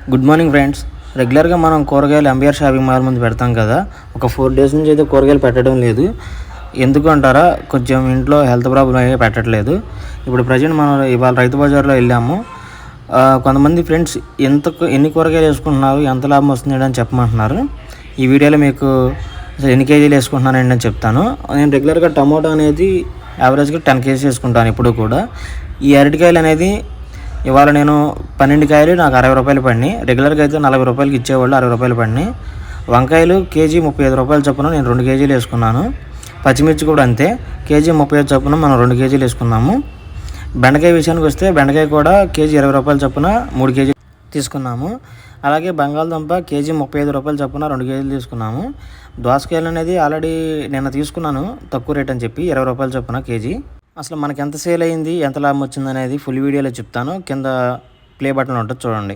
Good morning friends. రెగ్యులర్గా మనం కూరగాయలు ఎంబీఆర్ షాపింగ్ మాల్ ముందు పెడతాం కదా. ఒక 4 days నుంచి అయితే కూరగాయలు పెట్టడం లేదు. ఎందుకు అంటారా, కొంచెం ఇంట్లో హెల్త్ ప్రాబ్లం అయ్యి పెట్టట్లేదు. ఇప్పుడు ప్రజెంట్ మనం ఇవాళ రైతు బజార్లో వెళ్ళాము. కొంతమంది ఫ్రెండ్స్ ఎన్ని కూరగాయలు వేసుకుంటున్నారు, ఎంత లాభం వస్తుంది అని చెప్పమంటున్నారు. ఈ వీడియోలో మీకు అసలు ఎన్ని కేజీలు వేసుకుంటున్నానండి అని చెప్తాను. నేను రెగ్యులర్గా టమాటో అనేది యావరేజ్గా 10 kgs వేసుకుంటాను ఇప్పుడు కూడా. ఈ అరటికాయలు అనేది ఇవాళ నేను 12 కాయలు నాకు 60 రూపాయలు పడినాయి. రెగ్యులర్గా అయితే 40 రూపాయలకి ఇచ్చేవాళ్ళు, 60 రూపాయలు పడినాయి. వంకాయలు కేజీ 35 రూపాయలు చొప్పున నేను 2 కేజీలు వేసుకున్నాను. పచ్చిమిర్చి కూడా అంతే, కేజీ 35 చొప్పున మనం 2 కేజీలు వేసుకున్నాము. బెండకాయ విషయానికి వస్తే బెండకాయ కూడా కేజీ 20 రూపాయలు చొప్పున 3 కేజీలు తీసుకున్నాము. అలాగే బంగాళదుంప కేజీ 35 రూపాయలు చొప్పున 2 కేజీలు తీసుకున్నాము. దోసకాయలు అనేది ఆల్రెడీ నిన్న తీసుకున్నాను తక్కువ రేట్ అని చెప్పి 20 రూపాయలు చొప్పున కేజీ. అసలు మనకి ఎంత సేల్ అయింది, ఎంత లాభం వచ్చింది అనేది ఫుల్ వీడియోలో చెప్తాను. కింద ప్లే బటన్ ఉంటుంది చూడండి.